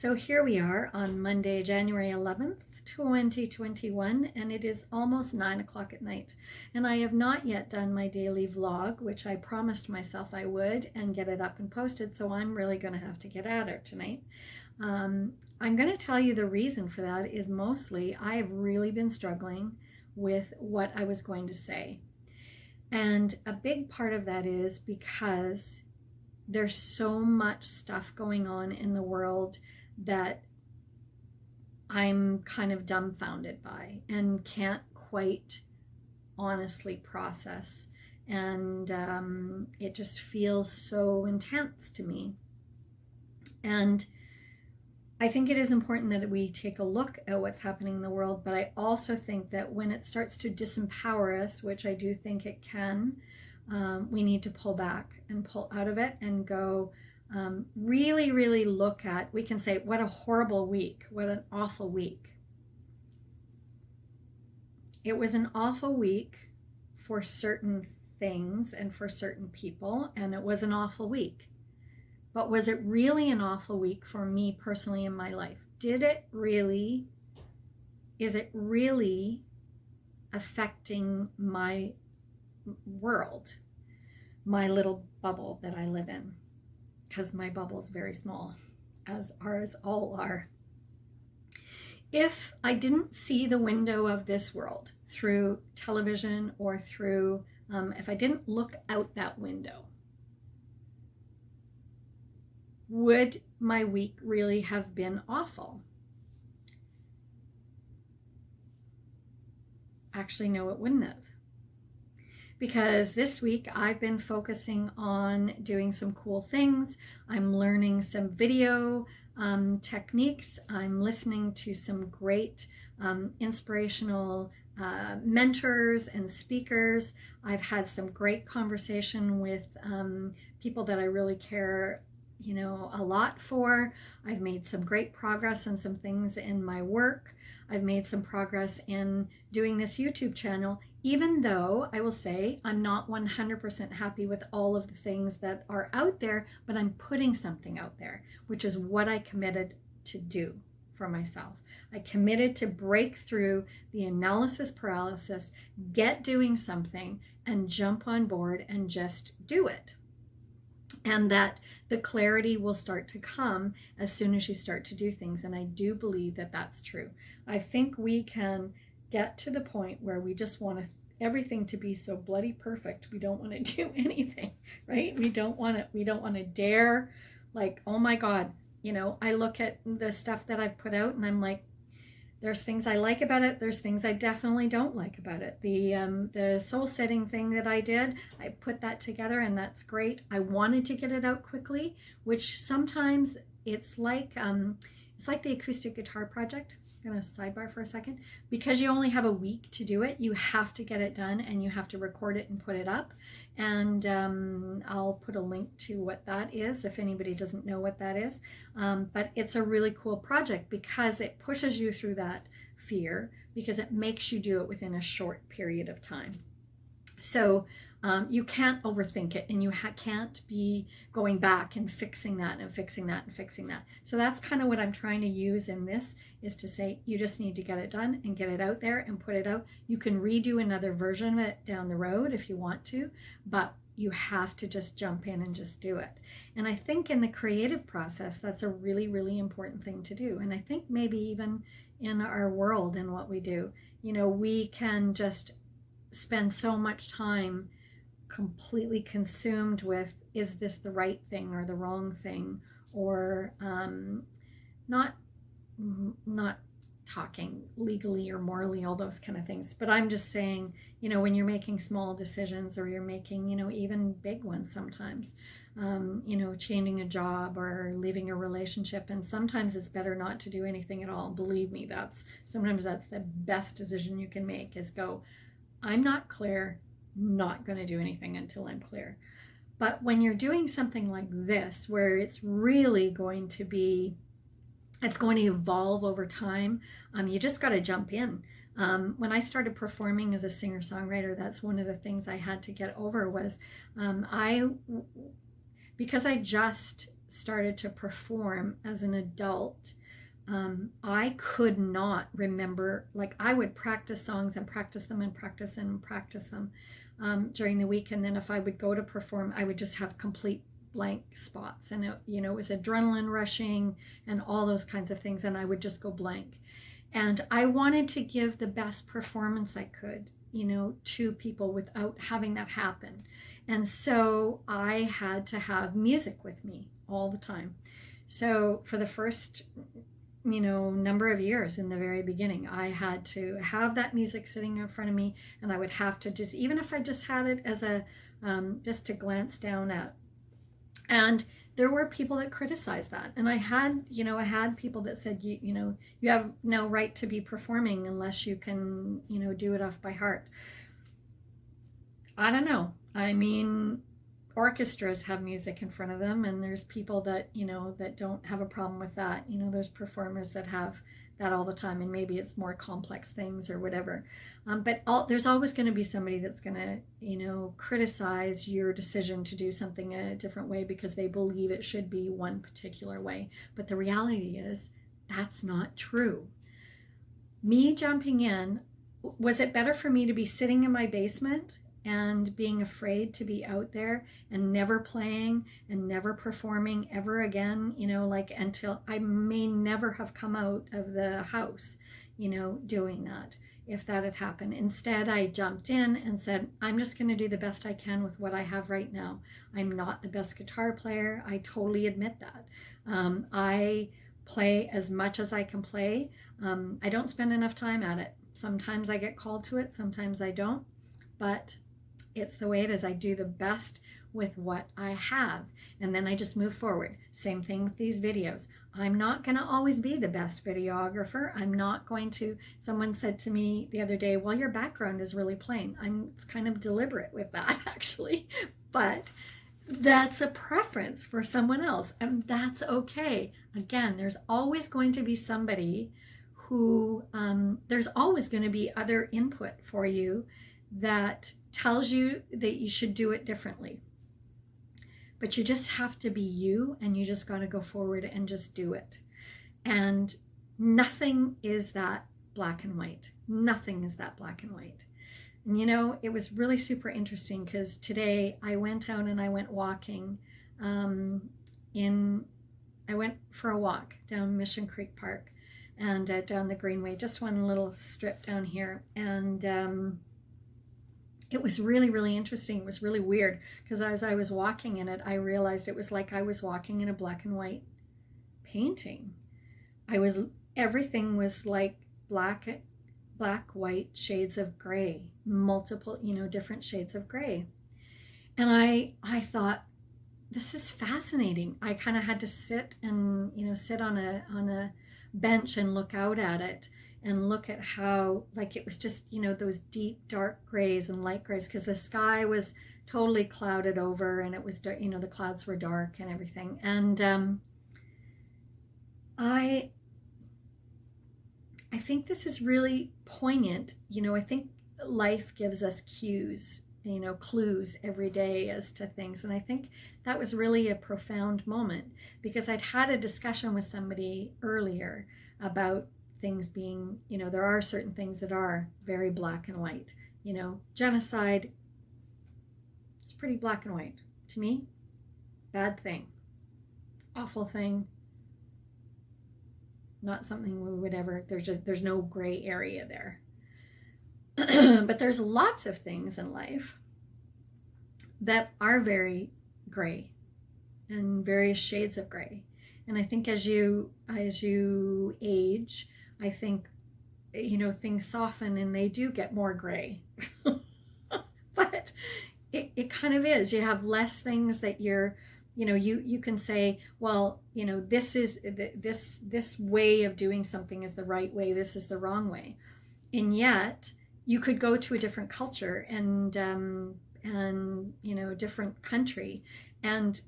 So here we are on Monday, January 11th, 2021, and it is almost 9 o'clock at night. And I have not yet done my daily vlog, which I promised myself I would, and get it up and posted, so I'm really going to have to get at it tonight. I'm going to tell you the reason for that is mostly I have really been struggling with what I was going to say. And a big part of that is because there's so much stuff going on in the world that I'm kind of dumbfounded by and can't quite honestly process. And it just feels so intense to me. And I think it is important that we take a look at what's happening in the world, but I also think that when it starts to disempower us, which I do think it can, we need to pull back and pull out of it and go really look at, we can say, what a horrible week, what an awful week. It was an awful week for certain things and for certain people, and it was an awful week. But was it really an awful week for me personally in my life? Is it really affecting my world, my little bubble that I live in? Because my bubble is very small, as ours all are. If I didn't see the window of this world through television or through, if I didn't look out that window, would my week really have been awful? Actually, no, it wouldn't have. Because this week I've been focusing on doing some cool things. I'm learning some video techniques. I'm listening to some great inspirational mentors and speakers. I've had some great conversation with people that I really care a lot for. I've made some great progress on some things in my work. I've made some progress in doing this YouTube channel, even though I will say I'm not 100% happy with all of the things that are out there, but I'm putting something out there, which is what I committed to do for myself. I committed to break through the analysis paralysis, get doing something, and jump on board and just do it. And that the clarity will start to come as soon as you start to do things. And I do believe that that's true. I think we can get to the point where we just want everything to be so bloody perfect. We don't want to do anything, right? We don't want to dare, like, oh my God, I look at the stuff that I've put out and I'm like, there's things I like about it. There's things I definitely don't like about it. The soul setting thing that I did, I put that together and that's great. I wanted to get it out quickly, which sometimes it's like the acoustic guitar project. I'm going to sidebar for a second. Because you only have a week to do it, you have to get it done and you have to record it and put it up. And I'll put a link to what that is if anybody doesn't know what that is. But it's a really cool project because it pushes you through that fear, because it makes you do it within a short period of time. So you can't overthink it, and you can't be going back and fixing that and fixing that and fixing that. So that's kind of what I'm trying to use in this, is to say you just need to get it done and get it out there and put it out. You can redo another version of it down the road if you want to, but you have to just jump in and just do it. And I think in the creative process, that's a really important thing to do. And I think maybe even in our world and what we do, we can just spend so much time completely consumed with, is this the right thing or the wrong thing, or not talking legally or morally, all those kind of things. But I'm just saying, when you're making small decisions, or you're making, even big ones sometimes, changing a job or leaving a relationship, and sometimes it's better not to do anything at all. Believe me, sometimes that's the best decision you can make, is go, I'm not clear, not going to do anything until I'm clear. But when you're doing something like this, where it's really going to be, it's going to evolve over time, you just got to jump in. When I started performing as a singer-songwriter, that's one of the things I had to get over was because I just started to perform as an adult, I could not remember, like I would practice songs and practice them and practice and practice them during the week. And then if I would go to perform, I would just have complete blank spots. And it was adrenaline rushing and all those kinds of things. And I would just go blank. And I wanted to give the best performance I could, to people without having that happen. And so I had to have music with me all the time. So for the first number of years in the very beginning, I had to have that music sitting in front of me, and I would have to just, even if I just had it as a just to glance down at. And there were people that criticized that, and I had people that said, you have no right to be performing unless you can do it off by heart. I don't know. I mean, orchestras have music in front of them, and there's people that that don't have a problem with that. There's performers that have that all the time, and maybe it's more complex things or whatever. But there's always going to be somebody that's going to criticize your decision to do something a different way because they believe it should be one particular way. But the reality is that's not true. Me jumping in, was it better for me to be sitting in my basement and being afraid to be out there and never playing and never performing ever again, until I may never have come out of the house, doing that, if that had happened? Instead, I jumped in and said, I'm just going to do the best I can with what I have right now. I'm not the best guitar player. I totally admit that. I play as much as I can play. I don't spend enough time at it. Sometimes I get called to it, sometimes I don't, but it's the way it is. I do the best with what I have, and then I just move forward. Same thing with these videos. I'm not going to always be the best videographer. I'm not going to, someone said to me the other day, well, your background is really plain. I'm kind of deliberate with that, actually, but that's a preference for someone else, and that's okay. Again, there's always going to be somebody who, there's always going to be other input for you that tells you that you should do it differently. But you just have to be you, and you just got to go forward and just do it. And nothing is that black and white. Nothing is that black and white. And it was really super interesting because today I went out and I went walking I went for a walk down Mission Creek Park and down the Greenway, just one little strip down here. And it was really, really interesting. It was really weird because as I was walking in it, I realized it was like I was walking in a black and white painting. Everything was like black, white, shades of gray, multiple, different shades of gray. And I thought, this is fascinating. I kind of had to sit and, sit on a bench and look out at it. And look at how, like, it was just, those deep, dark grays and light grays, because the sky was totally clouded over, and it was, the clouds were dark and everything. And I think this is really poignant. I think life gives us cues, clues every day as to things. And I think that was really a profound moment, because I'd had a discussion with somebody earlier about things being, there are certain things that are very black and white. Genocide, it's pretty black and white to me. Bad thing, awful thing, not something we would ever, there's no gray area there. But there's lots of things in life that are very gray and various shades of gray. And I think as you age, I think, things soften and they do get more gray. But it kind of is. You have less things that you're, you can say, well, this is this way of doing something is the right way. This is the wrong way. And yet you could go to a different culture and different country, and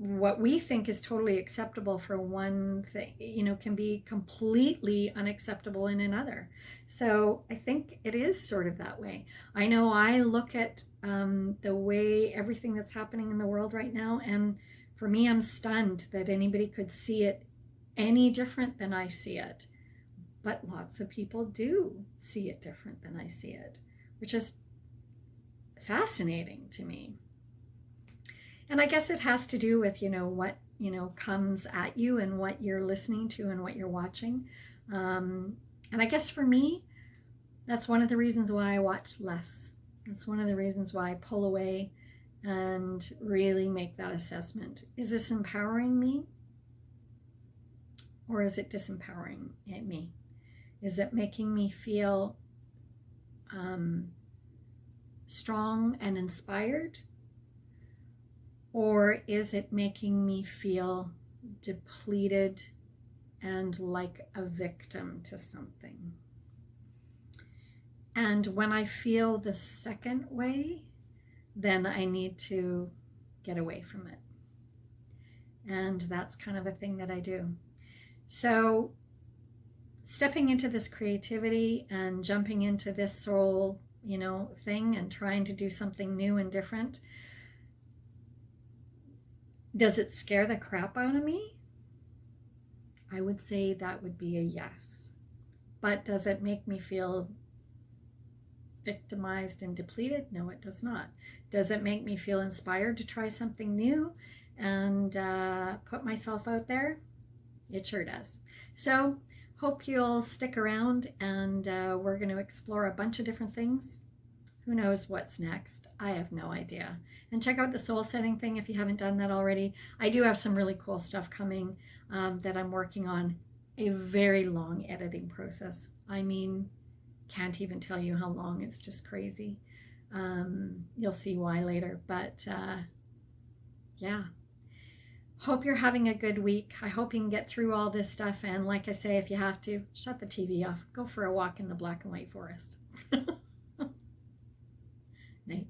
what we think is totally acceptable for one thing, can be completely unacceptable in another. So I think it is sort of that way. I know I look at the way everything that's happening in the world right now, and for me, I'm stunned that anybody could see it any different than I see it. But lots of people do see it different than I see it, which is fascinating to me. And I guess it has to do with, what, comes at you and what you're listening to and what you're watching. And I guess for me, that's one of the reasons why I watch less. That's one of the reasons why I pull away and really make that assessment. Is this empowering me? Or is it disempowering me? Is it making me feel strong and inspired? Or is it making me feel depleted and like a victim to something? And when I feel the second way, then I need to get away from it. And that's kind of a thing that I do. So stepping into this creativity and jumping into this soul, thing and trying to do something new and different, does it scare the crap out of me? I would say that would be a yes. But does it make me feel victimized and depleted? No, it does not. Does it make me feel inspired to try something new and put myself out there? It sure does. So hope you'll stick around, and we're going to explore a bunch of different things. Who knows what's next? I have no idea. And check out the soul setting thing if you haven't done that already. I do have some really cool stuff coming that I'm working on. A very long editing process. I mean, can't even tell you how long. It's just crazy. You'll see why later. But yeah. Hope you're having a good week. I hope you can get through all this stuff. And like I say, if you have to, shut the TV off. Go for a walk in the black and white forest. Night.